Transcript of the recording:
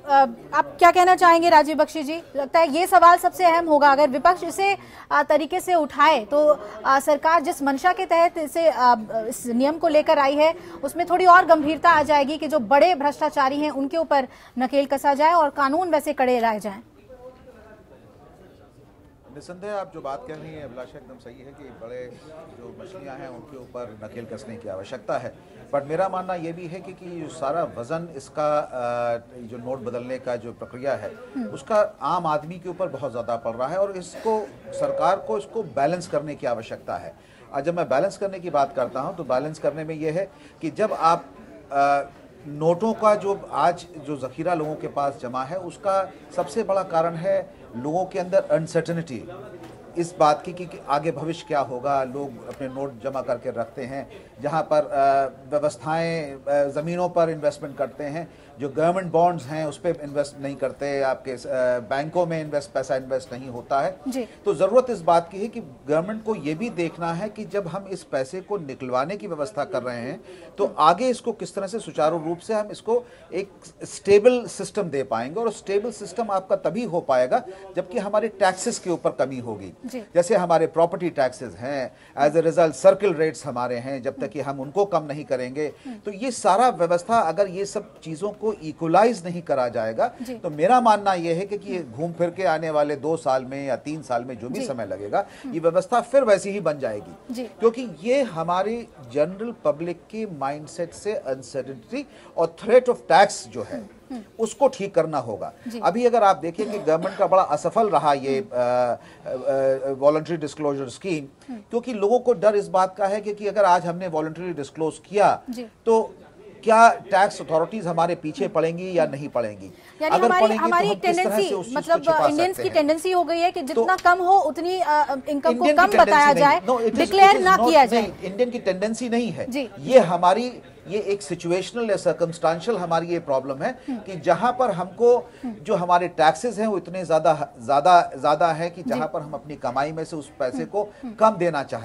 आप क्या कहना चाहेंगे राजीव बख्शी जी? लगता है ये सवाल सबसे अहम होगा। अगर विपक्ष इसे तरीके से उठाए तो सरकार जिस मंशा के तहत इस नियम को लेकर आई है उसमें थोड़ी और गंभीरता आ जाएगी कि जो बड़े भ्रष्टाचारी हैं उनके ऊपर नकेल कसा जाए और कानून वैसे कड़े लाए जाएं। निसंदेह आप जो बात कह रही हैं अभिलाषा एकदम सही है कि बड़े जो मछलियां हैं उनके ऊपर नकेल कसने की आवश्यकता है। बट मेरा मानना ये भी है कि जो सारा वजन इसका जो नोट बदलने का जो प्रक्रिया है उसका आम आदमी के ऊपर बहुत ज़्यादा पड़ रहा है और इसको सरकार को इसको बैलेंस करने की आवश्यकता है। और जब मैं बैलेंस करने की बात करता हूँ तो बैलेंस करने में यह है कि जब आप नोटों का जो आज जो ज़ख़ीरा लोगों के पास जमा है उसका सबसे बड़ा कारण है लोगों के अंदर अनसर्टेनिटी, इस बात की कि आगे भविष्य क्या होगा। लोग अपने नोट जमा करके रखते हैं, जहां पर व्यवस्थाएं ज़मीनों पर इन्वेस्टमेंट करते हैं, जो गवर्नमेंट बॉन्ड्स हैं उस पर इन्वेस्ट नहीं करते, आपके बैंकों में पैसा इन्वेस्ट नहीं होता है। तो ज़रूरत इस बात की है कि गवर्नमेंट को ये भी देखना है कि जब हम इस पैसे को निकलवाने की व्यवस्था कर रहे हैं तो आगे इसको किस तरह से सुचारू रूप से हम इसको एक स्टेबल सिस्टम दे पाएंगे। और स्टेबल सिस्टम आपका तभी हो पाएगा जबकि हमारे टैक्सेस के ऊपर कमी होगी। जैसे हमारे प्रॉपर्टी टैक्सेस हैं, as a result circle rates हमारे हैं, जब तक कि हम उनको कम नहीं करेंगे तो ये सारा व्यवस्था अगर ये सब चीज़ों को इक्वलाइज नहीं करा जाएगा तो मेरा मानना यह है कि ये घूम फिर के आने वाले 2 साल में या 3 साल में जो भी समय लगेगा ये व्यवस्था फिर वैसी ही बन जाएगी, क्योंकि ये हमारी जनरल पब्लिक की माइंडसेट से अनसर्टेनिटी और थ्रेट ऑफ टैक्स जो है उसको ठीक करना होगा। अभी अगर आप देखिए कि गवर्नमेंट का बड़ा असफल रहा ये वॉलंटरी डिस्क्लोजर स्कीम, क्योंकि लोगों को डर इस बात का है कि अगर आज हमने वॉलंटरी डिस्क्लोज किया तो क्या टैक्स अथॉरिटीज हमारे पीछे पड़ेंगी या नहीं पड़ेंगी। अगर हमारी टेंडेंसी मतलब इंडियंस की टेंडेंसी हो गई है कि जितना कम हो उतनी इनकम को कम बताया जाए, डिक्लेयर ना किया जाए। इंडियन की टेंडेंसी नहीं है ये, हमारी ये एक सिचुएशनल या सर्कमस्टांशियल हमारी ये प्रॉब्लम है कि जहां पर हमको जो हमारे टैक्सेस हैं वो इतने ज्यादा है कि जहां पर हम अपनी कमाई में से उस पैसे को कम देना चाहते हैं।